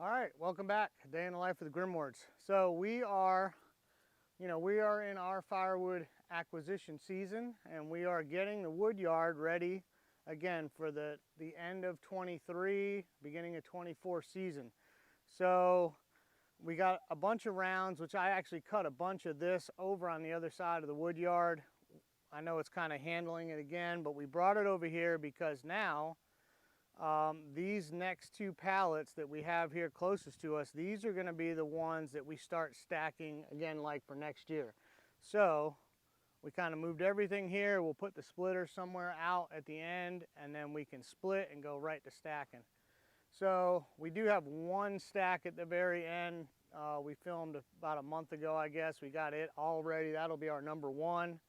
All right, welcome back. A day in the life of the Grimwards. So we are in our firewood acquisition season, and we are getting the Woodyard ready again for the end of 23, beginning of 24 season. So we got a bunch of rounds, which I actually cut a bunch of this over on the other side of the Woodyard. I know it's kind of handling it again, but we brought it over here because now these next two pallets that we have here closest to us, these are going to be the ones that we start stacking again like for next year. So we kind of moved everything here. We'll put the splitter somewhere out at the end, and then we can split and go right to stacking. So we do have one stack at the very end. We filmed about a month ago, I guess. We got it all ready. That'll be our number one.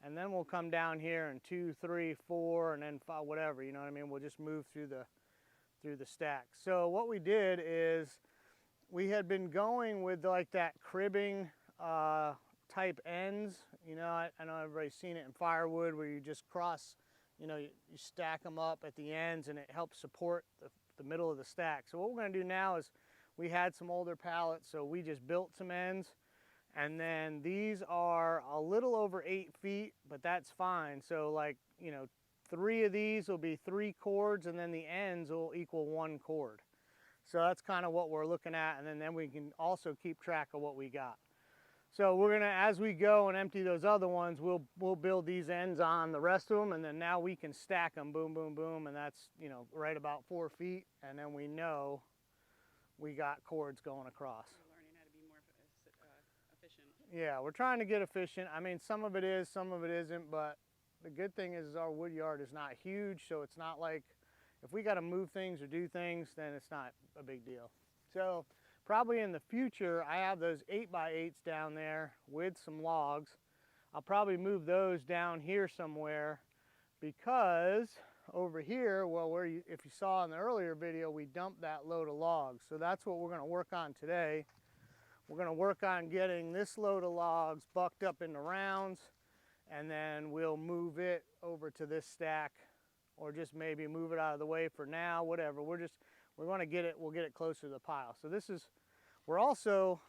And then we'll come down here and 2, 3, 4, and then 5, whatever, you know what I mean? We'll just move through the stack. So what we did is we had been going with like that cribbing type ends. You know, I know everybody's seen it in firewood where you just cross, you stack them up at the ends and it helps support the middle of the stack. So what we're gonna do now is we had some older pallets, so we just built some ends. And then these are a little over 8 feet, but that's fine. So like, 3 of these will be 3 cords, and then the ends will equal 1 cord. So that's kind of what we're looking at, and then we can also keep track of what we got. So we're gonna, as we go and empty those other ones, we'll build these ends on the rest of them, and then now we can stack them, boom, boom, boom, and that's, right about 4 feet, and then we know we got cords going across. Efficient. Yeah, we're trying to get efficient. I mean, some of it is, some of it isn't, but the good thing is our wood yard is not huge, so it's not like if we got to move things or do things, then it's not a big deal. So probably in the future, I have those 8x8s down there with some logs. I'll probably move those down here somewhere because over here, well, if you saw in the earlier video, we dumped that load of logs. So that's what we're going to work on today. We're going to work on getting this load of logs bucked up into rounds, and then we'll move it over to this stack, or just maybe move it out of the way for now, whatever. We'll get it closer to the pile. So we're also,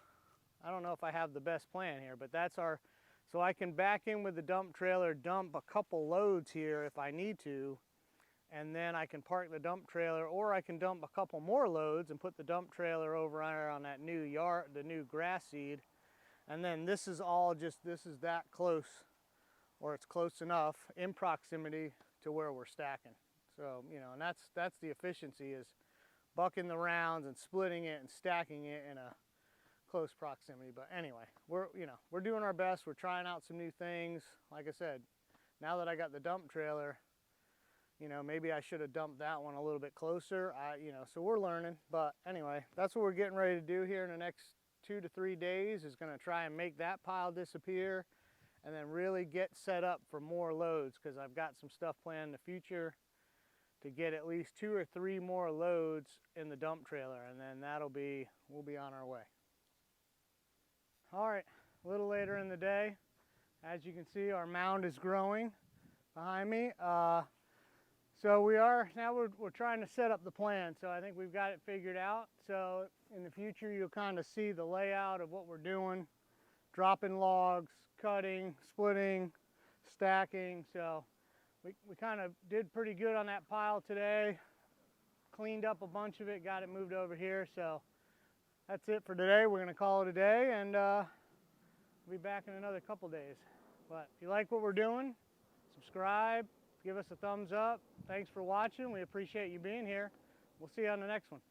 I don't know if I have the best plan here, but so I can back in with the dump trailer, dump a couple loads here if I need to, and then I can park the dump trailer, or I can dump a couple more loads and put the dump trailer over on that new yard, the new grass seed. And then this is that close, or it's close enough in proximity to where we're stacking. So, and that's the efficiency, is bucking the rounds and splitting it and stacking it in a close proximity. But anyway, we're doing our best. We're trying out some new things. Like I said, now that I got the dump trailer, maybe I should have dumped that one a little bit closer. So we're learning. But anyway, that's what we're getting ready to do here in the next 2 to 3 days, is going to try and make that pile disappear and then really get set up for more loads, because I've got some stuff planned in the future to get at least 2 or 3 more loads in the dump trailer, and then we'll be on our way. All right, a little later in the day, as you can see, our mound is growing behind me. So we're trying to set up the plan. So I think we've got it figured out. So in the future, you'll kind of see the layout of what we're doing: dropping logs, cutting, splitting, stacking. So we kind of did pretty good on that pile today. Cleaned up a bunch of it, got it moved over here. So that's it for today. We're gonna call it a day, and we'll be back in another couple days. But if you like what we're doing, subscribe, give us a thumbs up. Thanks for watching. We appreciate you being here. We'll see you on the next one.